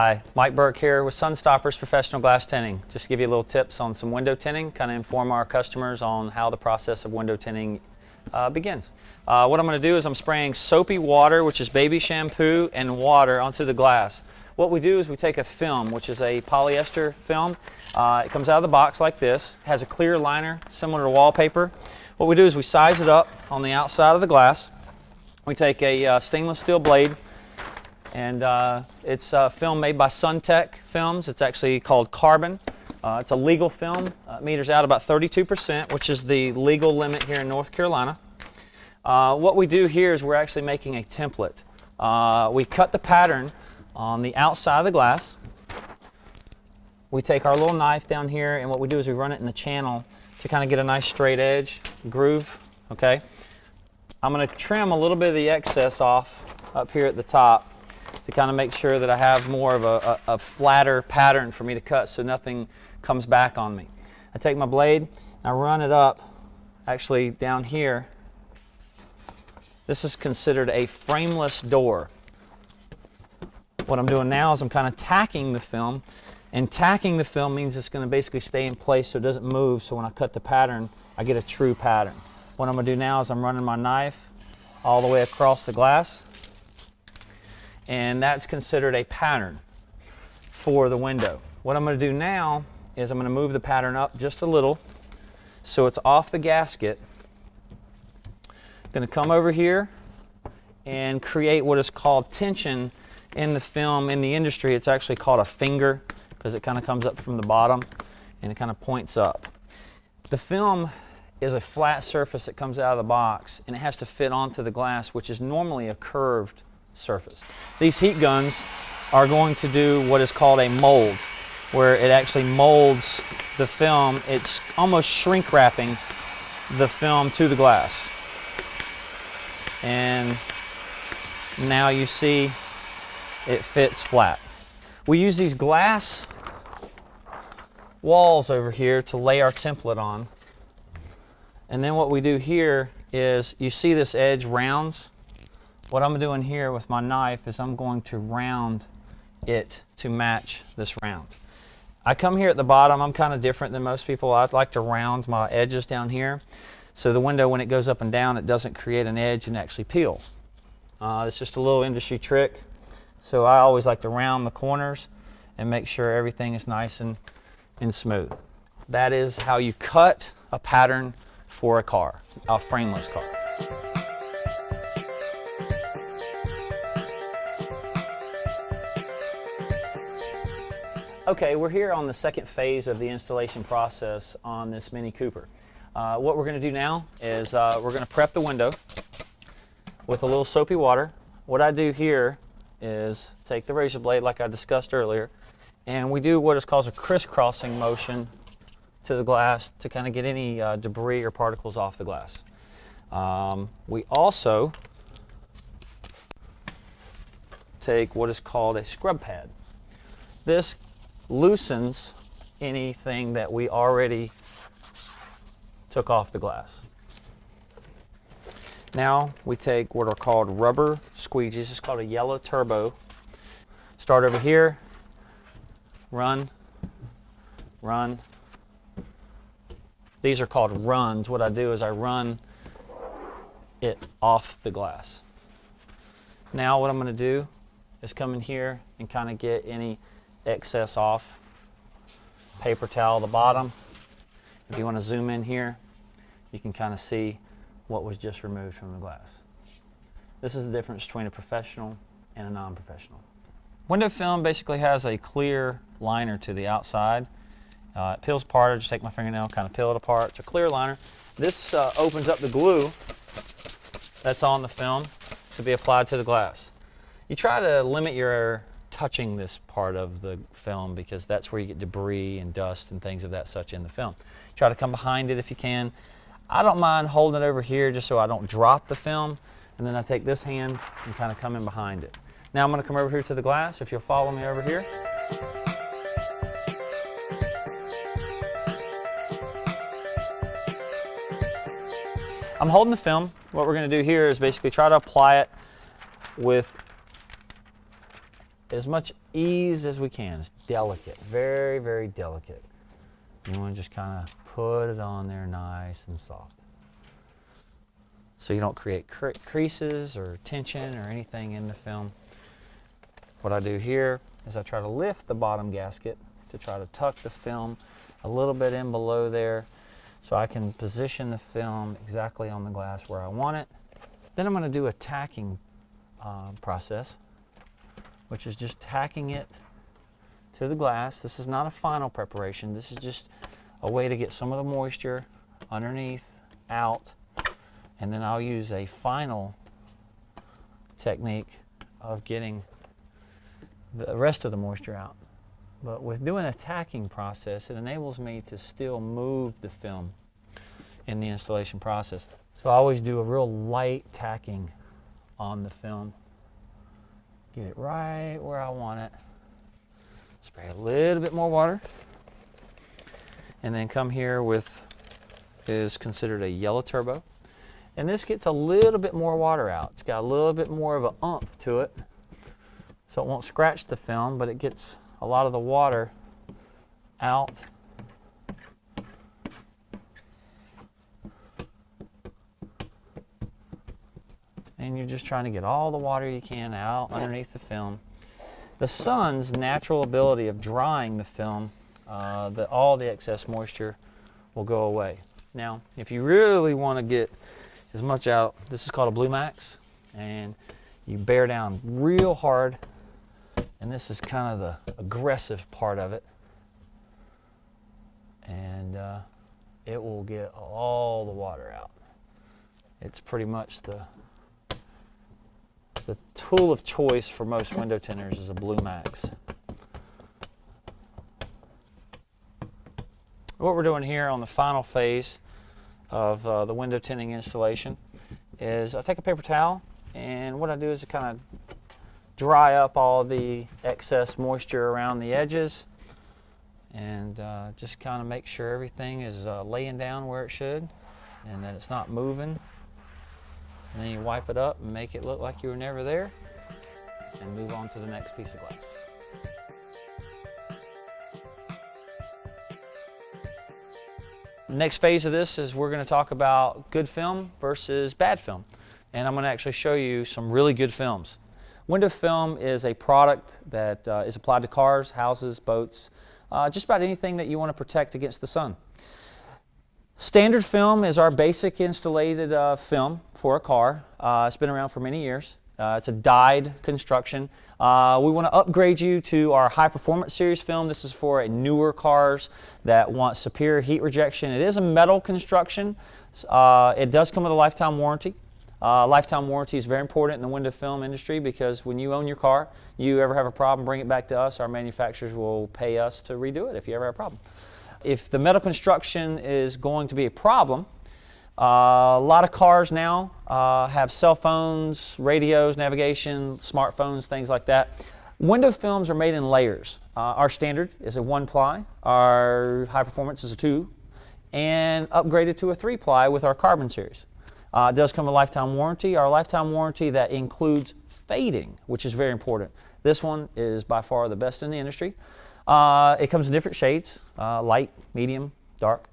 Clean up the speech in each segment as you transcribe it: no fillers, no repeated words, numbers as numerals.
Hi, Mike Burke here with Sunstoppers Professional Glass Tinting. Just to give you a little tips on some window tinting, kind of inform our customers on how the process of window tinting begins. What I'm going to do is I'm spraying soapy water, which is baby shampoo, and water onto the glass. What we do is we take a film, which is a polyester film. It comes out of the box like this, has a clear liner similar to wallpaper. What we do is we size it up on the outside of the glass. We take a stainless steel blade, and it's a film made by Tint films. It's actually called carbon. It's a legal film. It meters out about 32%, which is the legal limit here in North Carolina. What we do here is we're actually making a template. We cut the pattern on the outside of the glass. We take our little knife down here, and what we do is we run it in the channel to kind of get a nice straight edge groove. Okay. I'm going to trim a little bit of the excess off up here at the top to kind of make sure that I have more of a flatter pattern for me to cut so nothing comes back on me. I take my blade and I run it up actually down here. This is considered a frameless door. What I'm doing now is I'm kind of tacking the film, and tacking the film means it's going to basically stay in place so it doesn't move, so when I cut the pattern I get a true pattern. What I'm going to do now is I'm running my knife all the way across the glass, and that's considered a pattern for the window. What I'm going to do now is I'm going to move the pattern up just a little so it's off the gasket. I'm going to come over here and create what is called tension in the film. In the industry, it's actually called a finger because it kind of comes up from the bottom and it kind of points up. The film is a flat surface that comes out of the box, and it has to fit onto the glass, which is normally a curved surface. These heat guns are going to do what is called a mold, where it actually molds the film. It's almost shrink wrapping the film to the glass. And now you see it fits flat. We use these glass walls over here to lay our template on. And then what we do here is, you see this edge rounds? What I'm doing here with my knife is I'm going to round it to match this round. I come here at the bottom. I'm kind of different than most people. I'd like to round my edges down here so the window, when it goes up and down, it doesn't create an edge and actually peel. It's just a little industry trick. So I always like to round the corners and make sure everything is nice and smooth. That is how you cut a pattern for a car, a frameless car. Okay, we're here on the second phase of the installation process on this Mini Cooper. What we're going to do now is we're going to prep the window with a little soapy water. What I do here is take the razor blade like I discussed earlier, and we do what is called a crisscrossing motion to the glass to kind of get any debris or particles off the glass. We also take what is called a scrub pad. This loosens anything that we already took off the glass. Now we take what are called rubber squeegees. It's called a yellow turbo. Start over here, run, run. These are called runs. What I do is I run it off the glass. Now what I'm going to do is come in here and kind of get any excess off. Paper towel at the bottom. If you want to zoom in here, you can kind of see what was just removed from the glass. This is the difference between a professional and a non-professional. Window film basically has a clear liner to the outside. It peels apart. I just take my fingernail, kind of peel it apart. It's a clear liner. This opens up the glue that's on the film to be applied to the glass. You try to limit your touching this part of the film because that's where you get debris and dust and things of that such in the film. Try to come behind it if you can. I don't mind holding it over here just so I don't drop the film, and then I take this hand and kind of come in behind it. Now I'm going to come over here to the glass. If you'll follow me over here. I'm holding the film. What we're going to do here is basically try to apply it with as much ease as we can. It's delicate, very, very delicate. You want to just kind of put it on there nice and soft, so you don't create creases or tension or anything in the film. What I do here is I try to lift the bottom gasket to try to tuck the film a little bit in below there, so I can position the film exactly on the glass where I want it. Then I'm going to do a tacking process, which is just tacking it to the glass. This is not a final preparation. This is just a way to get some of the moisture underneath out, and then I'll use a final technique of getting the rest of the moisture out. But with doing a tacking process, it enables me to still move the film in the installation process. So I always do a real light tacking on the film. Get it right where I want it. Spray a little bit more water. And then come here with, is considered a yellow turbo. And this gets a little bit more water out. It's got a little bit more of an oomph to it. So it won't scratch the film, but it gets a lot of the water out. And you're just trying to get all the water you can out underneath the film. The sun's natural ability of drying the film, all the excess moisture will go away. Now, if you really want to get as much out, this is called a Blue Max, and you bear down real hard, and this is kind of the aggressive part of it, and it will get all the water out. It's pretty much the tool of choice for most window tinters is a Blue Max. What we're doing here on the final phase of the window tinting installation is I take a paper towel, and what I do is I kind of dry up all the excess moisture around the edges, and just kind of make sure everything is laying down where it should and that it's not moving. And then you wipe it up and make it look like you were never there, and move on to the next piece of glass. The next phase of this is we're going to talk about good film versus bad film. And I'm going to actually show you some really good films. Window film is a product that is applied to cars, houses, boats, just about anything that you want to protect against the sun. Standard film is our basic installated film for a car. It's been around for many years. It's a dyed construction. We want to upgrade you to our high performance series film. This is for newer cars that want superior heat rejection. It is a metal construction. It does come with a lifetime warranty. Lifetime warranty is very important in the window film industry, because when you own your car, you ever have a problem, bring it back to us. Our manufacturers will pay us to redo it if you ever have a problem. If the metal construction is going to be a problem, a lot of cars now have cell phones, radios, navigation, smartphones, things like that. Window films are made in layers. Our standard is a 1-ply, our high performance is a 2, and upgraded to a 3-ply with our carbon series. It does come with a lifetime warranty. Our lifetime warranty that includes fading, which is very important. This one is by far the best in the industry. It comes in different shades, light, medium, dark.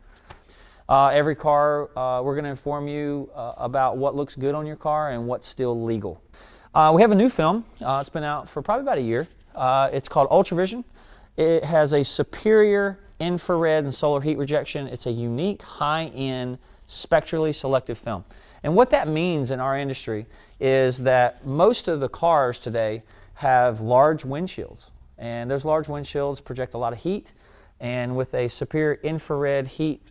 Every car, we're going to inform you about what looks good on your car and what's still legal. We have a new film. It's been out for probably about a year. It's called Ultravision. It has a superior infrared and solar heat rejection. It's a unique, high-end, spectrally selective film. And what that means in our industry is that most of the cars today have large windshields. And those large windshields project a lot of heat, and with a superior infrared heat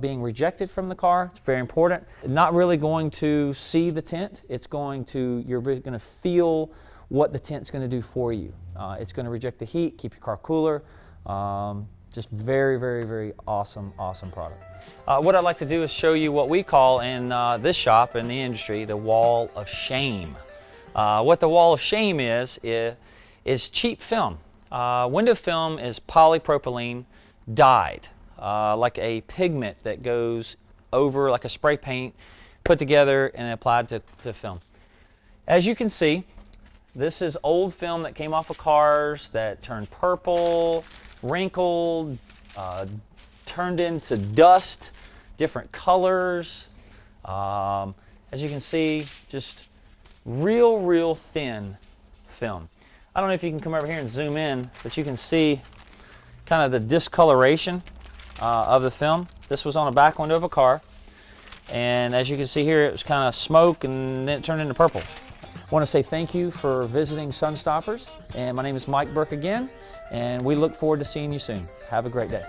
being rejected from the car, it's very important. Not really going to see the tint, you're going to feel what the tint's going to do for you. It's going to reject the heat, keep your car cooler. Just very, very, very awesome product. What I'd like to do is show you what we call in this shop, in the industry, the wall of shame. What the wall of shame is cheap film. Window film is polypropylene dyed, like a pigment that goes over, like a spray paint, put together and applied to film. As you can see, This is old film that came off of cars that turned purple, wrinkled, turned into dust, different colors. As you can see, just real thin film. I don't know if you can come over here and zoom in, but you can see kind of the discoloration of the film. This was on a back window of a car, and as you can see here, it was kind of smoke and then it turned into purple. I want to say thank you for visiting Sun Stoppers, and my name is Mike Burke again, and we look forward to seeing you soon. Have a great day.